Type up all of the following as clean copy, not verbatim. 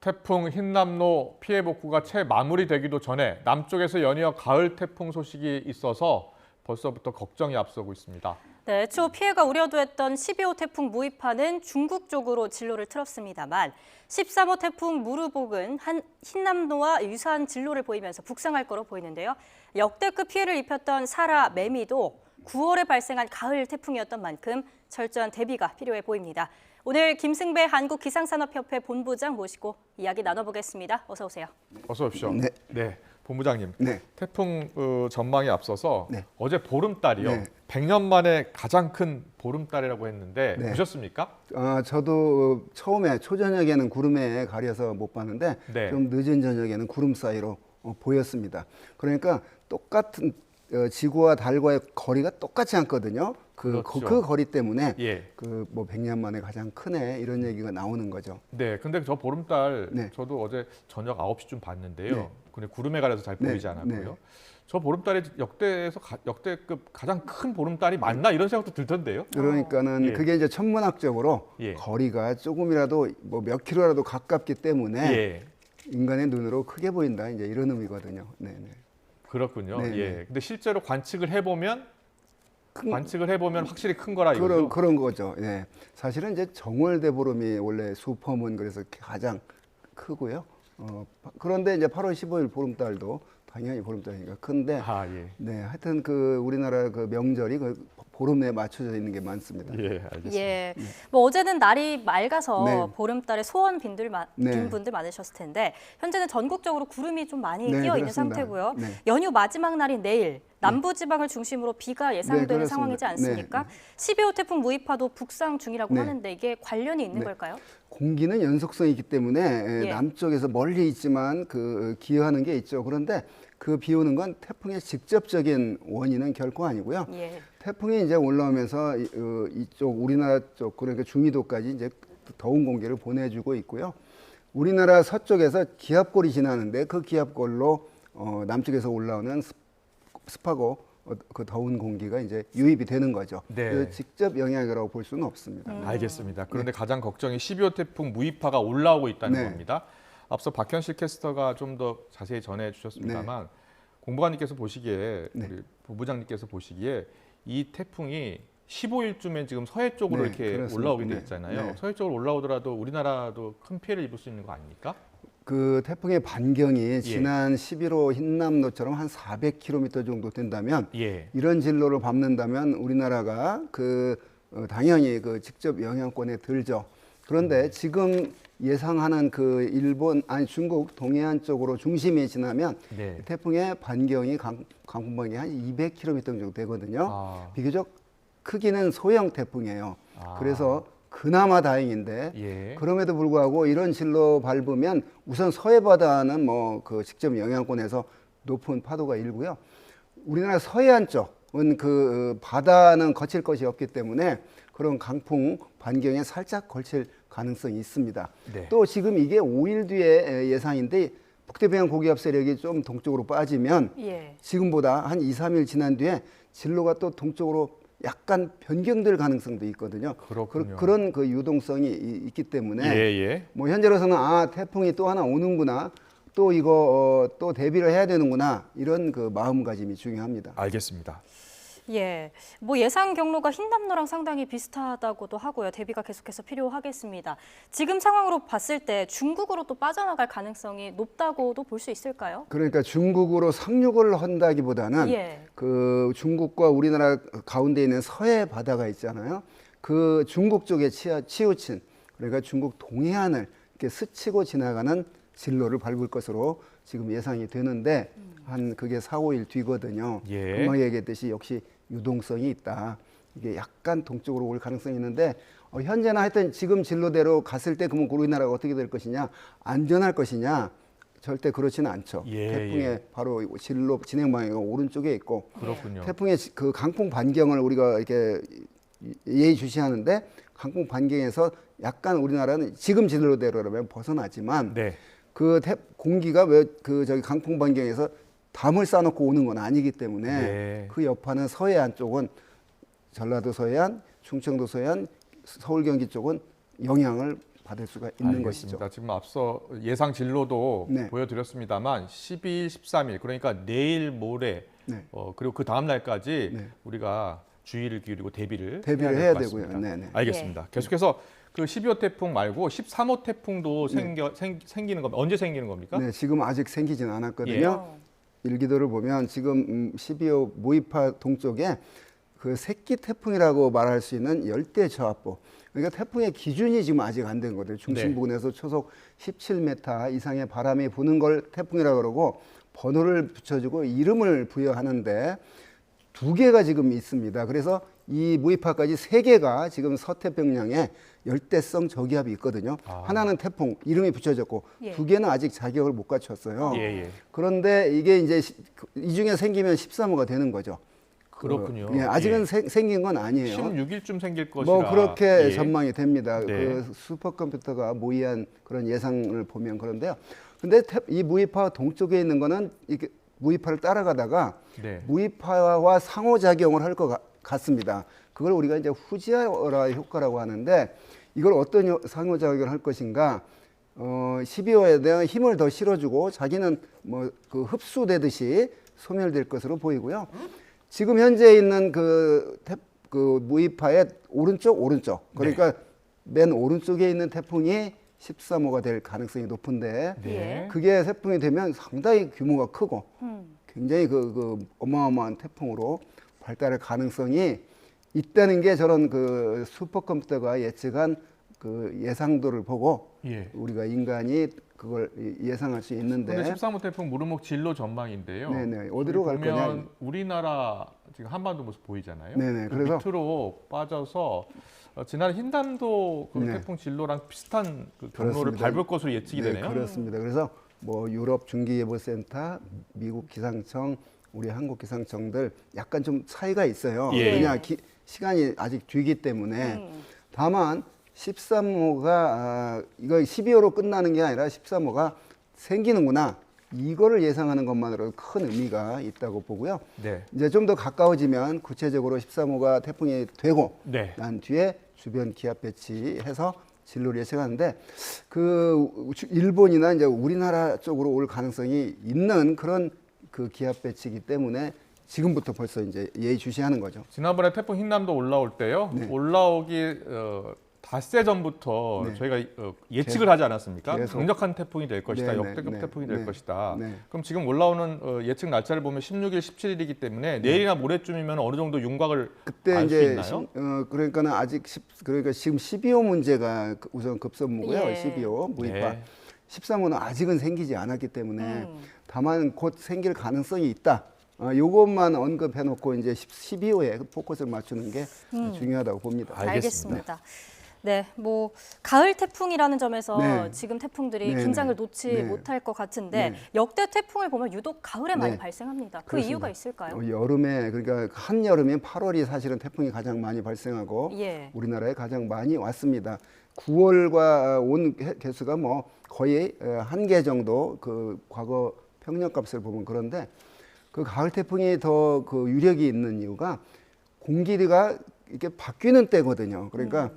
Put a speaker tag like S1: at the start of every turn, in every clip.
S1: 태풍 흰남노 피해 복구가 채 마무리되기도 전에 남쪽에서 연이어 가을 태풍 소식이 있어서 벌써부터 걱정이 앞서고 있습니다.
S2: 네, 초 피해가 우려됐던 12호 태풍 무이파는 중국 쪽으로 진로를 틀었습니다만 13호 태풍 무르복은 흰남노와 유사한 진로를 보이면서 북상할 거로 보이는데요. 역대급 피해를 입혔던 사라, 매미도 9월에 발생한 가을 태풍이었던 만큼 철저한 대비가 필요해 보입니다. 오늘 김승배 한국기상산업협회 본부장 모시고 이야기 나눠보겠습니다. 어서 오세요.
S1: 어서 오십시오.
S3: 네.
S1: 본부장님.
S3: 네.
S1: 태풍 전망에 앞서서
S3: 네.
S1: 어제 보름달이요.
S3: 네.
S1: 100년 만에 가장 큰 보름달이라고 했는데
S3: 네.
S1: 보셨습니까?
S3: 저도 처음에 초저녁에는 구름에 가려서 못 봤는데
S1: 네.
S3: 좀 늦은 저녁에는 구름 사이로 보였습니다. 그러니까 똑같은 지구와 달과의 거리가 똑같지 않거든요. 그 거리 때문에
S1: 예.
S3: 뭐 100년 만에 가장 크네 이런 얘기가 나오는 거죠.
S1: 네, 근데 저 보름달
S3: 네.
S1: 저도 어제 저녁 9시쯤 봤는데요.
S3: 네.
S1: 근데 구름에 가려서 잘
S3: 네.
S1: 보이지 않았고요.
S3: 네.
S1: 저 보름달이 역대급 가장 큰 보름달이 맞나 이런 생각도 들던데요.
S3: 그러니까는
S1: 예.
S3: 그게 이제 천문학적으로
S1: 예.
S3: 거리가 조금이라도 뭐 몇 킬로라도 가깝기 때문에
S1: 예,
S3: 인간의 눈으로 크게 보인다 이제 이런 의미거든요. 네.
S1: 그렇군요.
S3: 네.
S1: 예, 근데 실제로 관측을 해보면 확실히 큰 거라 이거죠.
S3: 그런 거죠. 예. 사실은 이제 정월대보름이 원래 슈퍼문 그래서 가장 크고요. 그런데 이제 8월 15일 보름달도 당연히 보름달이니까 큰데,
S1: 아, 예.
S3: 네, 하여튼 그 우리나라 그 명절이 그 보름에 맞춰져 있는 게 많습니다.
S1: 예, 알겠습니다.
S2: 예, 뭐 어제는 날이 맑아서
S3: 네.
S2: 보름달에 소원 빈
S3: 네.
S2: 분들 많으셨을 텐데 현재는 전국적으로 구름이 좀 많이
S3: 네,
S2: 끼어 있는
S3: 그렇습니다.
S2: 상태고요.
S3: 네.
S2: 연휴 마지막 날인 내일 남부지방을 중심으로 비가 예상되는
S3: 그렇습니다.
S2: 상황이지 않습니까?
S3: 네.
S2: 12호 태풍 무이파도 북상 중이라고
S3: 네.
S2: 하는데 이게 관련이 있는
S3: 네.
S2: 걸까요?
S3: 공기는 연속성이 있기 때문에
S2: 예.
S3: 남쪽에서 멀리 있지만 기여하는 게 있죠. 그런데 그 비 오는 건 태풍의 직접적인 원인은 결코 아니고요.
S2: 예.
S3: 태풍이 이제 올라오면서 이쪽 우리나라 쪽 그러니까 중위도까지 이제 더운 공기를 보내주고 있고요. 우리나라 서쪽에서 기압골이 지나는데 그 기압골로 남쪽에서 올라오는 습하고 그 더운 공기가 이제 유입이 되는 거죠.
S1: 네.
S3: 그래서 직접 영향이라고 볼 수는 없습니다.
S1: 알겠습니다. 그런데 가장 걱정이 12호 태풍 무이파가 올라오고 있다는
S3: 네.
S1: 겁니다. 앞서 박현실 캐스터가 좀 더 자세히 전해 주셨습니다만 공보관님께서 보시기에
S3: 네.
S1: 우리 본부장님께서 보시기에 이 태풍이 15일쯤에 지금 서해 쪽으로
S3: 네,
S1: 이렇게
S3: 그렇습니다.
S1: 올라오게 돼
S3: 네.
S1: 있잖아요.
S3: 네.
S1: 서해 쪽으로 올라오더라도 우리나라도 큰 피해를 입을 수 있는 거 아닙니까?
S3: 그 태풍의 반경이
S1: 예.
S3: 지난 11호 흰남노처럼 한 400km 정도 된다면
S1: 예.
S3: 이런 진로를 밟는다면 우리나라가 당연히 그 직접 영향권에 들죠. 그런데 지금 예상하는 그 중국 동해안 쪽으로 중심이 지나면
S1: 네.
S3: 태풍의 반경이 강풍 반경이 한 200km 정도 되거든요.
S1: 아.
S3: 비교적 크기는 소형 태풍이에요.
S1: 아.
S3: 그래서 그나마 다행인데
S1: 예.
S3: 그럼에도 불구하고 이런 진로 밟으면 우선 서해 바다는 뭐 그 직접 영향권에서 높은 파도가 일고요. 우리나라 서해안 쪽은 그 바다는 거칠 것이 없기 때문에 그런 강풍 반경에 살짝 걸칠 가능성이 있습니다.
S1: 네.
S3: 또 지금 이게 5일 뒤에 예상인데 북태평양 고기압 세력이 좀 동쪽으로 빠지면
S2: 예.
S3: 지금보다 한 2, 3일 지난 뒤에 진로가 또 동쪽으로 약간 변경될 가능성도 있거든요.
S1: 그렇군요.
S3: 그런 그 유동성이 있기 때문에
S1: 예.
S3: 뭐 현재로서는 태풍이 또 하나 오는구나. 또 이거 또 대비를 해야 되는구나. 이런 그 마음가짐이 중요합니다.
S1: 알겠습니다.
S2: 예, 뭐 예상 경로가 흰남노랑 상당히 비슷하다고도 하고요. 대비가 계속해서 필요하겠습니다. 지금 상황으로 봤을 때 중국으로 또 빠져나갈 가능성이 높다고도 볼 수 있을까요?
S3: 그러니까 중국으로 상륙을 한다기보다는
S2: 예.
S3: 그 중국과 우리나라 가운데 있는 서해 바다가 있잖아요. 그 중국 쪽에 치우친 그러니까 중국 동해안을 이렇게 스치고 지나가는 진로를 밟을 것으로 지금 예상이 되는데 한 그게 4, 5일 뒤거든요.
S1: 예.
S3: 금방 얘기했듯이 역시 유동성이 있다. 이게 약간 동쪽으로 올 가능성이 있는데 현재는 하여튼 지금 진로대로 갔을 때 그러면 우리나라가 어떻게 될 것이냐, 안전할 것이냐 절대 그렇지는 않죠.
S1: 예,
S3: 태풍의 바로 진로 진행 방향이 오른쪽에 있고
S1: 그렇군요.
S3: 태풍의 그 강풍 반경을 우리가 이렇게 예의주시하는데 강풍 반경에서 약간 우리나라는 지금 진로대로라면 벗어나지만
S1: 네.
S3: 공기가 저기 강풍 반경에서 담을 쌓아놓고 오는 건 아니기 때문에
S1: 네.
S3: 그 여파는 서해안 쪽은 전라도 서해안, 충청도 서해안, 서울 경기 쪽은 영향을 받을 수가 있는 것이죠.
S1: 알겠습니다. 지금 앞서 예상 진로도
S3: 네.
S1: 보여드렸습니다만 12일, 13일 그러니까 내일 모레
S3: 네.
S1: 그리고 그 다음 날까지
S3: 네.
S1: 우리가 주의를 기울이고 대비를
S3: 해야
S1: 될 것
S3: 되고요.
S1: 같습니다.
S3: 네네.
S1: 알겠습니다. 계속해서 그 12호 태풍 말고 13호 태풍도 생기는 겁니다. 언제 생기는 겁니까?
S3: 네, 지금 아직 생기진 않았거든요.
S1: 예.
S3: 일기도를 보면 지금 12호 무이파 동쪽에 그 새끼 태풍이라고 말할 수 있는 열대 저압부. 그러니까 태풍의 기준이 지금 아직 안 된 거예요. 중심
S1: 네.
S3: 부근에서 초속 17m 이상의 바람이 부는 걸 태풍이라고 그러고 번호를 붙여주고 이름을 부여하는데 2개가 지금 있습니다. 그래서 이 무이파까지 3개가 지금 서태평양에 열대성 저기압이 있거든요. 하나는 태풍 이름이 붙여졌고
S2: 예.
S3: 2개는 아직 자격을 못 갖췄어요.
S1: 예.
S3: 그런데 이게 이제 이 중에 생기면 13호가 되는 거죠.
S1: 그렇군요.
S3: 예, 아직은
S1: 예.
S3: 생긴 건 아니에요.
S1: 16일쯤 생길 것이라.
S3: 뭐 그렇게
S1: 예.
S3: 전망이 됩니다.
S1: 네.
S3: 그 슈퍼컴퓨터가 모의한 그런 예상을 보면 그런데요. 근데 이 무이파 동쪽에 있는 거는 이렇게 무이파를 따라가다가
S1: 네.
S3: 무이파와 상호작용을 할 것 같습니다. 그걸 우리가 이제 후지아라 효과라고 하는데 이걸 어떤 상호작용을 할 것인가? 12호에 대한 힘을 더 실어주고 자기는 뭐 그 흡수되듯이 소멸될 것으로 보이고요. 지금 현재 있는 그 무이파의 오른쪽 그러니까 맨 오른쪽에 있는 태풍이 13호가 될 가능성이 높은데
S1: 네.
S3: 그게 태풍이 되면 상당히 규모가 크고 굉장히 그 어마어마한 태풍으로 발달할 가능성이 있다는 게 저런 그 슈퍼컴퓨터가 예측한 그 예상도를 보고
S1: 예.
S3: 우리가 인간이 그걸 예상할 수 있는데
S1: 근데 13호 태풍 무르목 진로 전망인데요.
S3: 네네. 어디로 갈
S1: 보면
S3: 거냐?
S1: 우리나라 지금 한반도 모습 보이잖아요.
S3: 네네.
S1: 그
S3: 그래서
S1: 밑으로 빠져서 지난 흰남도 그
S3: 네.
S1: 태풍 진로랑 비슷한 그 경로를
S3: 그렇습니다.
S1: 밟을 것으로 예측이
S3: 네,
S1: 되네요.
S3: 그렇습니다. 그래서 뭐 유럽 중기예보센터, 미국 기상청, 우리 한국 기상청들 약간 좀 차이가 있어요.
S1: 예.
S3: 왜냐 시간이 아직 뒤기 때문에 다만 13호가 이거 12호로 끝나는 게 아니라 13호가 생기는구나 이거를 예상하는 것만으로도 큰 의미가 있다고 보고요.
S1: 네.
S3: 이제 좀 더 가까워지면 구체적으로 13호가 태풍이 되고
S1: 네.
S3: 난 뒤에 주변 기압 배치해서 진로를 예측하는데 그 일본이나 이제 우리나라 쪽으로 올 가능성이 있는 그런 그 기압 배치이기 때문에 지금부터 벌써 이제 예의주시하는 거죠.
S1: 지난번에 태풍 흰남도 올라올 때요.
S3: 네.
S1: 올라오기 닷새 전부터
S3: 네.
S1: 저희가 예측을 하지 않았습니까?
S3: 계속.
S1: 강력한 태풍이 될 것이다.
S3: 네,
S1: 역대급
S3: 네,
S1: 태풍이
S3: 네,
S1: 될 것이다.
S3: 네.
S1: 그럼 지금 올라오는 예측 날짜를 보면 16일, 17일이기 때문에 내일이나 모레쯤이면 어느 정도 윤곽을
S3: 그때
S1: 알 수
S3: 이제
S1: 있나요?
S3: 그러니까는 아직 그러니까 지금 12호 문제가 우선 급선무고요.
S2: 예.
S3: 12호 무이파.
S1: 네.
S3: 13호는 아직은 생기지 않았기 때문에 다만 곧 생길 가능성이 있다. 요것만 언급해 놓고 이제 12호에 포커스를 맞추는 게 중요하다고 봅니다.
S1: 알겠습니다.
S2: 네, 뭐 가을 태풍이라는 점에서
S3: 네.
S2: 지금 태풍들이
S3: 네,
S2: 긴장을
S3: 네.
S2: 놓지
S3: 네.
S2: 못할 것 같은데
S3: 네.
S2: 역대 태풍을 보면 유독 가을에 많이
S3: 네.
S2: 발생합니다. 그
S3: 그렇습니다.
S2: 이유가 있을까요?
S3: 여름에 그러니까 한여름에 8월이 사실은 태풍이 가장 많이 발생하고
S2: 예.
S3: 우리나라에 가장 많이 왔습니다. 9월과 온 개수가 뭐 거의 한 개 정도 그 과거 평년값을 보면 그런데 그 가을 태풍이 더 그 유력이 있는 이유가 공기가 이렇게 바뀌는 때거든요. 그러니까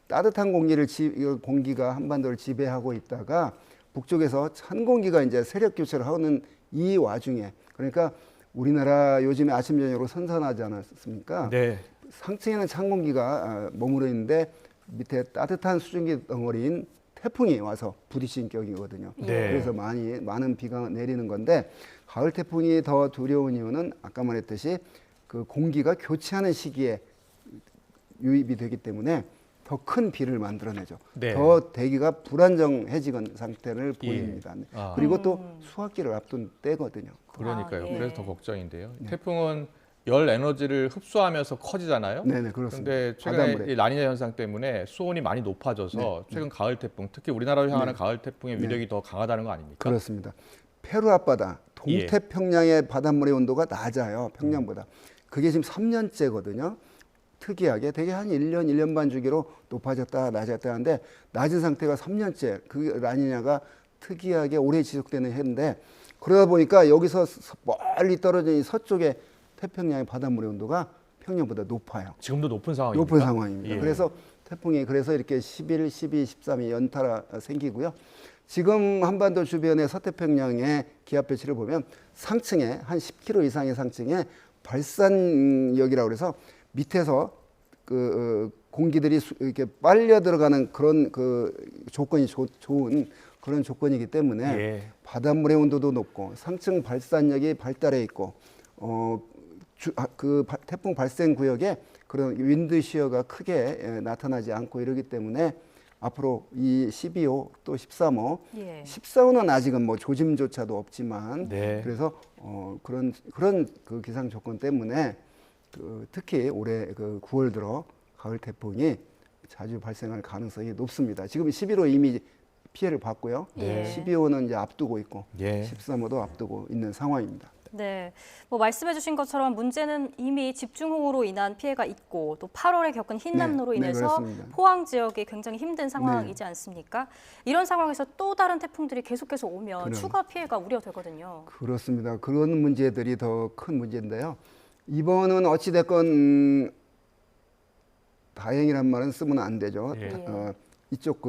S3: 따뜻한 공기가 한반도를 지배하고 있다가 북쪽에서 찬 공기가 이제 세력 교체를 하는 이 와중에 그러니까 우리나라 요즘에 아침 저녁으로 선선하지 않았습니까?
S1: 네.
S3: 상층에는 찬 공기가 머무르 있는데 밑에 따뜻한 수증기 덩어리인 태풍이 와서 부딪힌 격이거든요.
S1: 네.
S3: 그래서 많은 비가 내리는 건데 가을 태풍이 더 두려운 이유는 아까 말했듯이 그 공기가 교체하는 시기에 유입이 되기 때문에 더 큰 비를 만들어내죠.
S1: 네.
S3: 더 대기가 불안정해지는 상태를
S1: 예.
S3: 보입니다.
S1: 아.
S3: 그리고 또 수확기를 앞둔 때거든요.
S1: 그러니까요.
S2: 아, 예.
S1: 그래서 더 걱정인데요. 태풍은 열 에너지를 흡수하면서 커지잖아요.
S3: 네네, 그렇습니다.
S1: 그런데 최근에
S3: 바닷물에.
S1: 이 라니냐 현상 때문에 수온이 많이 높아져서 최근 가을 태풍, 특히 우리나라로 향하는 가을 태풍의 위력이 더 강하다는 거 아닙니까?
S3: 그렇습니다. 페루 앞바다, 동태평양의 바닷물의 온도가 낮아요. 평년보다. 그게 지금 3년째거든요. 특이하게 되게 한 1년, 1년 반 주기로 높아졌다 낮았다 하는데 낮은 상태가 3년째 그 라니냐가 특이하게 오래 지속되는 해인데 그러다 보니까 여기서 멀리 떨어진 이 서쪽의 태평양의 바닷물의 온도가 평년보다 높아요.
S1: 지금도 높은 상황입니까?
S3: 높은 상황입니다.
S1: 예.
S3: 그래서 태풍이 그래서 이렇게 11, 12, 13이 연달아 생기고요. 지금 한반도 주변의 서태평양의 기압 배치를 보면 상층에 한 10km 이상의 상층에 발산역이라고 그래서 밑에서 공기들이 이렇게 빨려 들어가는 그런 조건이 좋은 그런 조건이기 때문에
S1: 예.
S3: 바닷물의 온도도 높고 상층 발산력이 발달해 있고 태풍 발생 구역에 그런 윈드시어가 크게 나타나지 않고 이러기 때문에 앞으로 이 12호 또 13호,
S2: 예.
S3: 14호는 아직은 뭐 조짐조차도 없지만
S1: 네.
S3: 그래서 그런 그 기상 조건 때문에 특히 올해 9월 들어 가을 태풍이 자주 발생할 가능성이 높습니다. 지금 11호 이미 피해를 봤고요.
S2: 네.
S3: 12호는 이제 앞두고 있고
S1: 예.
S3: 13호도 앞두고 있는 상황입니다.
S2: 네, 뭐 말씀해주신 것처럼 문제는 이미 집중호우로 인한 피해가 있고 또 8월에 겪은 흰남노로
S3: 네, 네,
S2: 인해서
S3: 그렇습니다.
S2: 포항 지역이 굉장히 힘든 상황이지
S3: 네.
S2: 않습니까? 이런 상황에서 또 다른 태풍들이 계속해서 오면
S3: 그럼.
S2: 추가 피해가 우려되거든요.
S3: 그렇습니다. 그런 문제들이 더 큰 문제인데요. 이번은 어찌됐건 다행이란 말은 쓰면 안 되죠.
S1: 예.
S3: 이쪽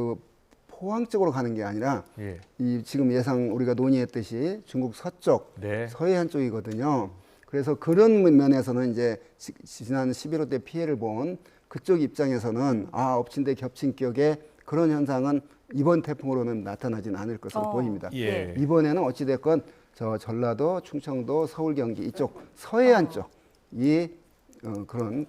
S3: 포항 쪽으로 가는 게 아니라
S1: 예.
S3: 이 지금 예상 우리가 논의했듯이 중국 서쪽,
S1: 네.
S3: 서해안 쪽이거든요. 그래서 그런 면에서는 이제 지난 11호 때 피해를 본 그쪽 입장에서는 엎친 데 겹친 격에 그런 현상은 이번 태풍으로는 나타나진 않을 것으로 보입니다.
S1: 예.
S3: 이번에는 어찌됐건 저 전라도, 충청도, 서울, 경기 이쪽 서해안 쪽이 그런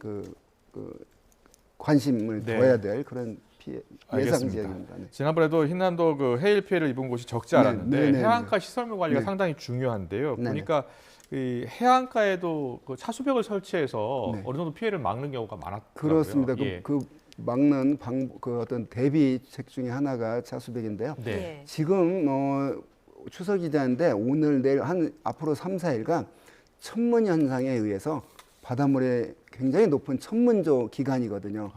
S3: 관심을
S1: 네.
S3: 둬야 될 그런 피해 예상
S1: 알겠습니다.
S3: 지역입니다. 네.
S1: 지난번에도 흰남도 해일 피해를 입은 곳이 적지
S3: 네,
S1: 않았는데
S3: 네, 네,
S1: 해안가 시설물 관리가
S3: 네.
S1: 상당히 중요한데요.
S3: 네,
S1: 보니까 이 해안가에도 차수벽을 설치해서
S3: 네.
S1: 어느 정도 피해를 막는 경우가 많았더라고요.
S3: 그렇습니다.
S1: 예.
S3: 그 막는 어떤 대비책 중에 하나가 차수벽인데요.
S1: 네.
S2: 예.
S3: 지금 추석 이자인데 오늘 내일 앞으로 3, 4일간 천문 현상에 의해서 바닷물에 굉장히 높은 천문조 기간이거든요.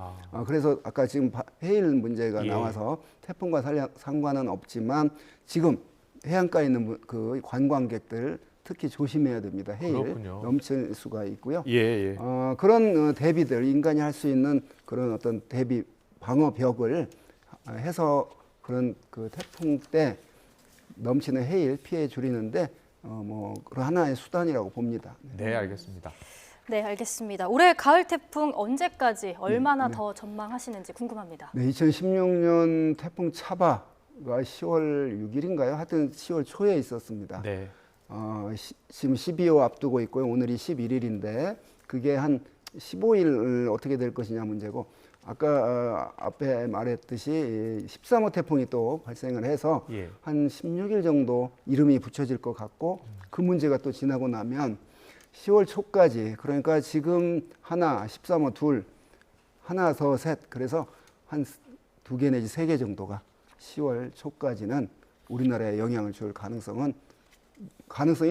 S3: 그래서 아까 지금 해일 문제가
S1: 예.
S3: 나와서 태풍과 상관은 없지만 지금 해안가에 있는 그 관광객들 특히 조심해야 됩니다. 해일
S1: 그렇군요.
S3: 넘칠 수가 있고요.
S1: 예, 예.
S3: 그런 대비들 인간이 할 수 있는 그런 어떤 대비 방어벽을 해서 그런 태풍 때 넘치는 해일 피해 줄이는데 그런 하나의 수단이라고 봅니다.
S1: 네, 알겠습니다.
S2: 네, 알겠습니다. 올해 가을 태풍 언제까지 얼마나 더 전망하시는지 궁금합니다.
S3: 네, 2016년 태풍 차바가 10월 6일인가요? 하여튼 10월 초에 있었습니다.
S1: 네.
S3: 지금 12호 앞두고 있고요. 오늘이 11일인데 그게 한 15일 어떻게 될 것이냐 문제고 아까 앞에 말했듯이 13호 태풍이 또 발생을 해서
S1: 예.
S3: 한 16일 정도 이름이 붙여질 것 같고 그 문제가 또 지나고 나면 10월 초까지 그러니까 지금 하나, 13호 둘, 하나 더 셋 그래서 한 2개 내지 3개 정도가 10월 초까지는 우리나라에 영향을 줄 가능성이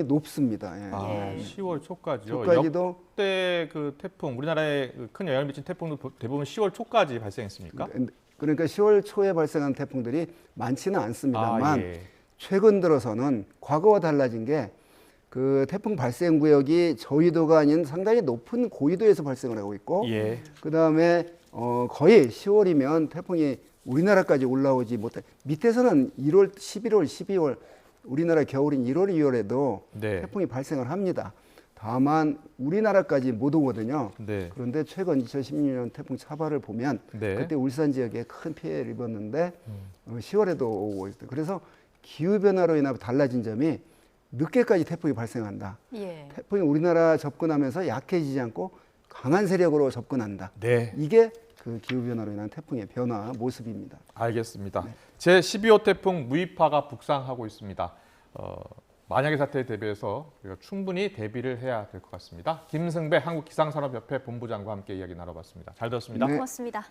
S3: 높습니다. 예.
S1: 10월 초까지요.
S3: 초까지도
S1: 역대 태풍 우리나라에 큰 영향을 미친 태풍도 대부분 10월 초까지 발생했습니까?
S3: 그러니까 10월 초에 발생한 태풍들이 많지는 않습니다만
S1: 예.
S3: 최근 들어서는 과거와 달라진 게 그 태풍 발생 구역이 저위도가 아닌 상당히 높은 고위도에서 발생을 하고 있고
S1: 예.
S3: 그다음에 거의 10월이면 태풍이 우리나라까지 올라오지 못해 밑에서는 1월, 11월, 12월 우리나라 겨울인 1월, 2월에도
S1: 네.
S3: 태풍이 발생을 합니다. 다만 우리나라까지 못 오거든요.
S1: 네.
S3: 그런데 최근 2016년 태풍 차바를 보면
S1: 네.
S3: 그때 울산 지역에 큰 피해를 입었는데 10월에도 오고 있어요. 그래서 기후 변화로 인해 달라진 점이 늦게까지 태풍이 발생한다.
S2: 예.
S3: 태풍이 우리나라 접근하면서 약해지지 않고 강한 세력으로 접근한다.
S1: 네.
S3: 이게 그 기후 변화로 인한 태풍의 변화 모습입니다.
S1: 알겠습니다. 제12호 태풍 무이파가 북상하고 있습니다. 만약의 사태에 대비해서 우리가 충분히 대비를 해야 될 것 같습니다. 김승배 한국기상산업협회 본부장과 함께 이야기 나눠봤습니다. 잘 들었습니다.
S3: 네.
S2: 고맙습니다.